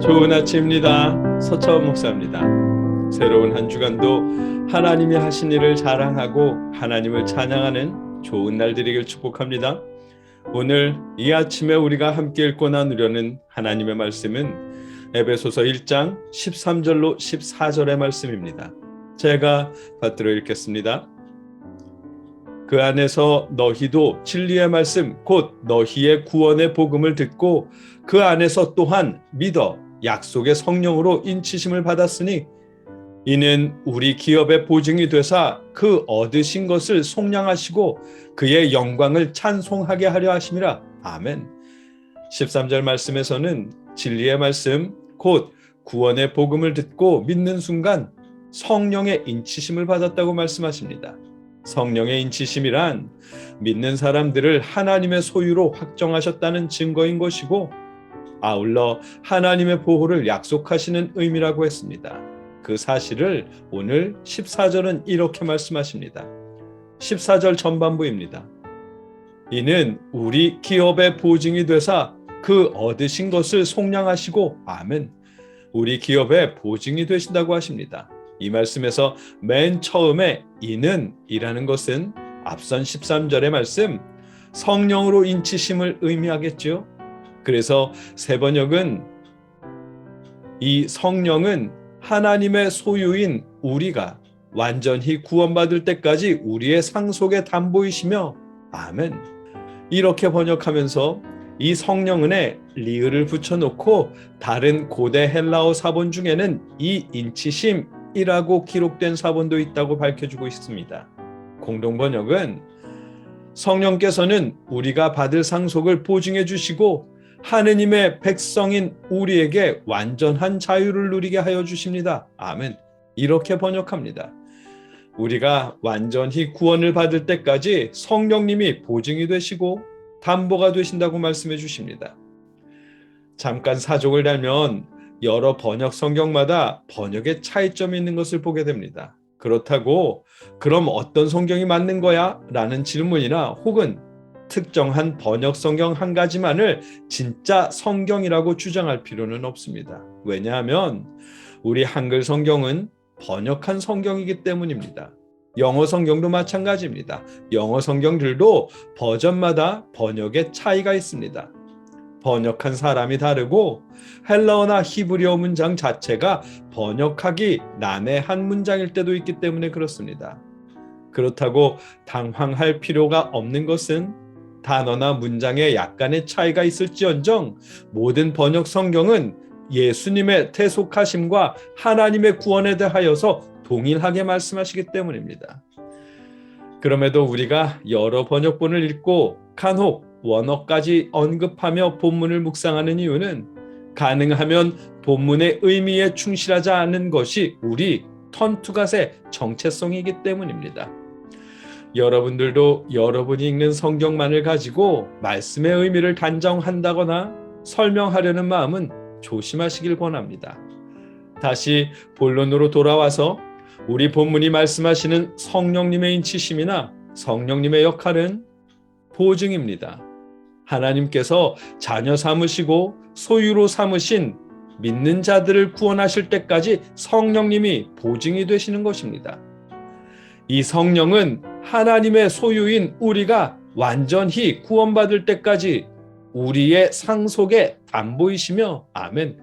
좋은 아침입니다. 서차원 목사입니다. 새로운 한 주간도 하나님이 하신 일을 자랑하고 하나님을 찬양하는 좋은 날 되기를 축복합니다. 오늘 이 아침에 우리가 함께 읽고 나누려는 하나님의 말씀은 에베소서 1장 13절로 14절의 말씀입니다. 제가 받들어 읽겠습니다. 그 안에서 너희도 진리의 말씀 곧 너희의 구원의 복음을 듣고 그 안에서 또한 믿어 약속의 성령으로 인치심을 받았으니 이는 우리 기업의 보증이 되사 그 얻으신 것을 속량하시고 그의 영광을 찬송하게 하려 하심이라. 아멘. 13절 말씀에서는 진리의 말씀 곧 구원의 복음을 듣고 믿는 순간 성령의 인치심을 받았다고 말씀하십니다. 성령의 인치심이란 믿는 사람들을 하나님의 소유로 확정하셨다는 증거인 것이고 아울러 하나님의 보호를 약속하시는 의미라고 했습니다. 그 사실을 오늘 14절은 이렇게 말씀하십니다. 14절 전반부입니다. 이는 우리 기업의 보증이 되사 그 얻으신 것을 속량하시고 아멘. 우리 기업의 보증이 되신다고 하십니다. 이 말씀에서 맨 처음에 이는 이라는 것은 앞선 13절의 말씀 성령으로 인치심을 의미하겠죠. 그래서 세 번역은 이 성령은 하나님의 소유인 우리가 완전히 구원받을 때까지 우리의 상속의 담보이시며 아멘. 이렇게 번역하면서 이 성령은에 리을을 붙여놓고 다른 고대 헬라어 사본 중에는 이 인치심이라고 기록된 사본도 있다고 밝혀주고 있습니다. 공동 번역은 성령께서는 우리가 받을 상속을 보증해 주시고 하느님의 백성인 우리에게 완전한 자유를 누리게 하여 주십니다. 아멘. 이렇게 번역합니다. 우리가 완전히 구원을 받을 때까지 성령님이 보증이 되시고 담보가 되신다고 말씀해 주십니다. 잠깐 사족을 달면 여러 번역 성경마다 번역의 차이점이 있는 것을 보게 됩니다. 그렇다고 그럼 어떤 성경이 맞는 거야? 라는 질문이나 혹은 특정한 번역 성경 한 가지만을 진짜 성경이라고 주장할 필요는 없습니다. 왜냐하면 우리 한글 성경은 번역한 성경이기 때문입니다. 영어 성경도 마찬가지입니다. 영어 성경들도 버전마다 번역의 차이가 있습니다. 번역한 사람이 다르고 헬라어나 히브리어 문장 자체가 번역하기 난해한 문장일 때도 있기 때문에 그렇습니다. 그렇다고 당황할 필요가 없는 것은 단어나 문장에 약간의 차이가 있을지언정 모든 번역 성경은 예수님의 태속하심과 하나님의 구원에 대하여서 동일하게 말씀하시기 때문입니다. 그럼에도 우리가 여러 번역본을 읽고 간혹 원어까지 언급하며 본문을 묵상하는 이유는 가능하면 본문의 의미에 충실하지 않은 것이 우리 턴투갓의 정체성이기 때문입니다. 여러분들도 여러분이 읽는 성경만을 가지고 말씀의 의미를 단정한다거나 설명하려는 마음은 조심하시길 권합니다. 다시 본론으로 돌아와서 우리 본문이 말씀하시는 성령님의 인치심이나 성령님의 역할은 보증입니다. 하나님께서 자녀 삼으시고 소유로 삼으신 믿는 자들을 구원하실 때까지 성령님이 보증이 되시는 것입니다. 이 성령은 하나님의 소유인 우리가 완전히 구원받을 때까지 우리의 상속의 담보이시며 아멘.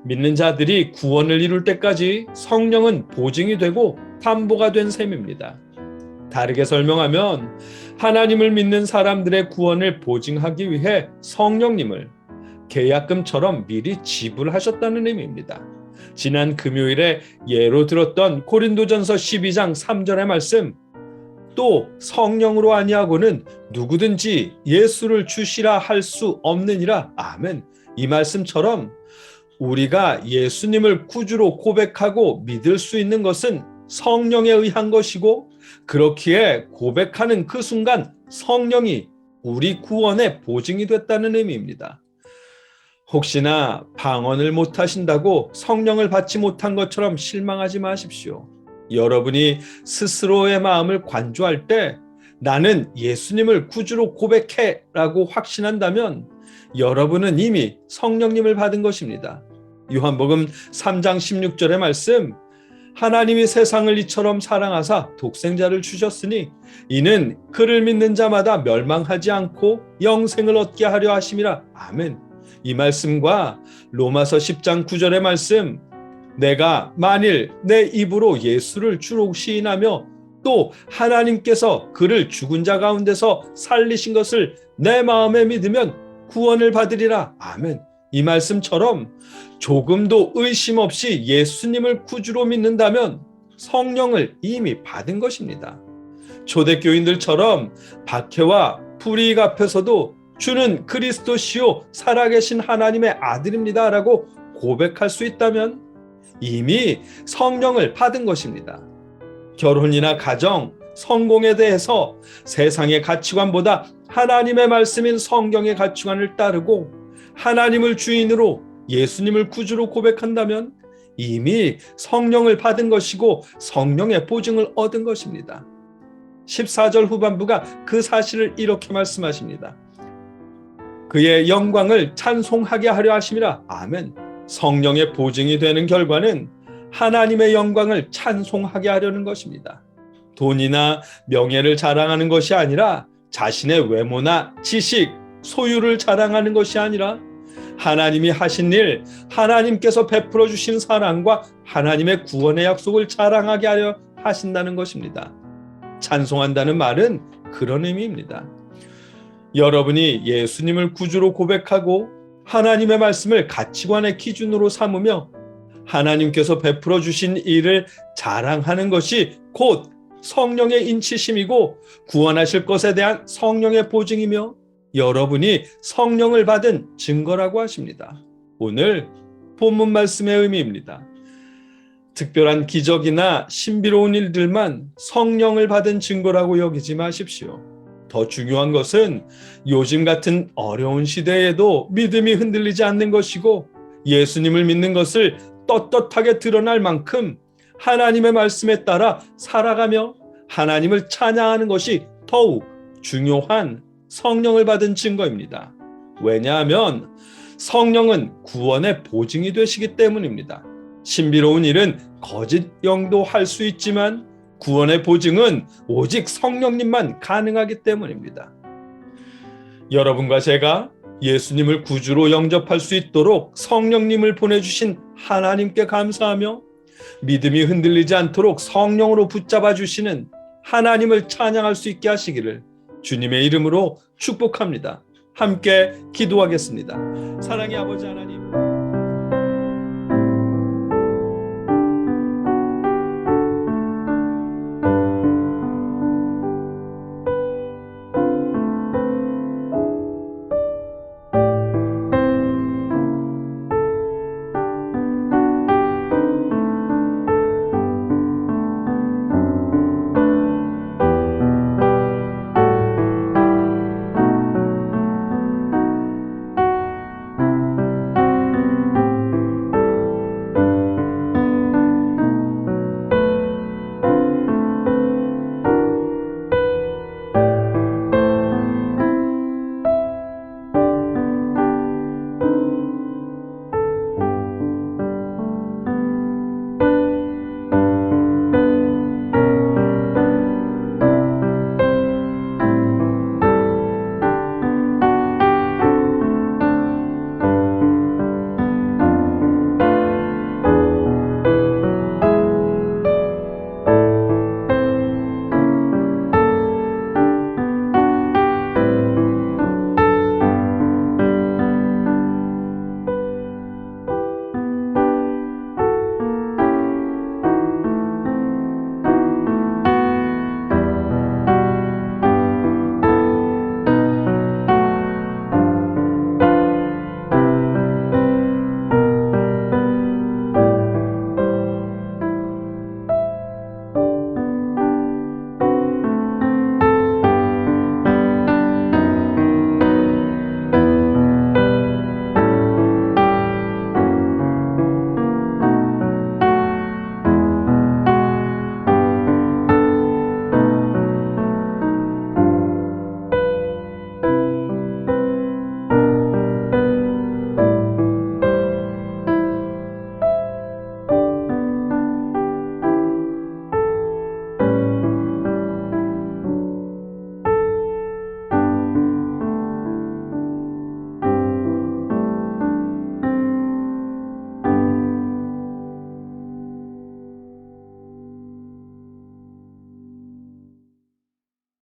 믿는 자들이 구원을 이룰 때까지 성령은 보증이 되고 담보가 된 셈입니다. 다르게 설명하면 하나님을 믿는 사람들의 구원을 보증하기 위해 성령님을 계약금처럼 미리 지불하셨다는 의미입니다. 지난 금요일에 예로 들었던 고린도전서 12장 3절의 말씀 또 성령으로 아니하고는 누구든지 예수를 주시라 할 수 없느니라. 아멘. 이 말씀처럼 우리가 예수님을 구주로 고백하고 믿을 수 있는 것은 성령에 의한 것이고 그렇기에 고백하는 그 순간 성령이 우리 구원의 보증이 됐다는 의미입니다. 혹시나 방언을 못하신다고 성령을 받지 못한 것처럼 실망하지 마십시오. 여러분이 스스로의 마음을 관조할 때 나는 예수님을 구주로 고백해 라고 확신한다면 여러분은 이미 성령님을 받은 것입니다. 요한복음 3장 16절의 말씀, 하나님이 세상을 이처럼 사랑하사 독생자를 주셨으니 이는 그를 믿는 자마다 멸망하지 않고 영생을 얻게 하려 하심이라. 아멘. 이 말씀과 로마서 10장 9절의 말씀, 내가 만일 내 입으로 예수를 주로 시인하며 또 하나님께서 그를 죽은 자 가운데서 살리신 것을 내 마음에 믿으면 구원을 받으리라. 아멘. 이 말씀처럼 조금도 의심 없이 예수님을 구주로 믿는다면 성령을 이미 받은 것입니다. 초대교인들처럼 박해와 불이익 앞에서도 주는 그리스도시요 살아계신 하나님의 아들입니다 라고 고백할 수 있다면 이미 성령을 받은 것입니다. 결혼이나 가정, 성공에 대해서 세상의 가치관보다 하나님의 말씀인 성경의 가치관을 따르고 하나님을 주인으로 예수님을 구주로 고백한다면 이미 성령을 받은 것이고 성령의 보증을 얻은 것입니다. 14절 후반부가 그 사실을 이렇게 말씀하십니다. 그의 영광을 찬송하게 하려 하심이라. 아멘. 성령의 보증이 되는 결과는 하나님의 영광을 찬송하게 하려는 것입니다. 돈이나 명예를 자랑하는 것이 아니라 자신의 외모나 지식, 소유를 자랑하는 것이 아니라 하나님이 하신 일, 하나님께서 베풀어 주신 사랑과 하나님의 구원의 약속을 자랑하게 하려 하신다는 것입니다. 찬송한다는 말은 그런 의미입니다. 여러분이 예수님을 구주로 고백하고 하나님의 말씀을 가치관의 기준으로 삼으며 하나님께서 베풀어 주신 일을 자랑하는 것이 곧 성령의 인치심이고 구원하실 것에 대한 성령의 보증이며 여러분이 성령을 받은 증거라고 하십니다. 오늘 본문 말씀의 의미입니다. 특별한 기적이나 신비로운 일들만 성령을 받은 증거라고 여기지 마십시오. 더 중요한 것은 요즘 같은 어려운 시대에도 믿음이 흔들리지 않는 것이고 예수님을 믿는 것을 떳떳하게 드러날 만큼 하나님의 말씀에 따라 살아가며 하나님을 찬양하는 것이 더욱 중요한 성령을 받은 증거입니다. 왜냐하면 성령은 구원의 보증이 되시기 때문입니다. 신비로운 일은 거짓 영도 할 수 있지만 구원의 보증은 오직 성령님만 가능하기 때문입니다. 여러분과 제가 예수님을 구주로 영접할 수 있도록 성령님을 보내주신 하나님께 감사하며 믿음이 흔들리지 않도록 성령으로 붙잡아 주시는 하나님을 찬양할 수 있게 하시기를 주님의 이름으로 축복합니다. 함께 기도하겠습니다. 사랑의 아버지 하나님,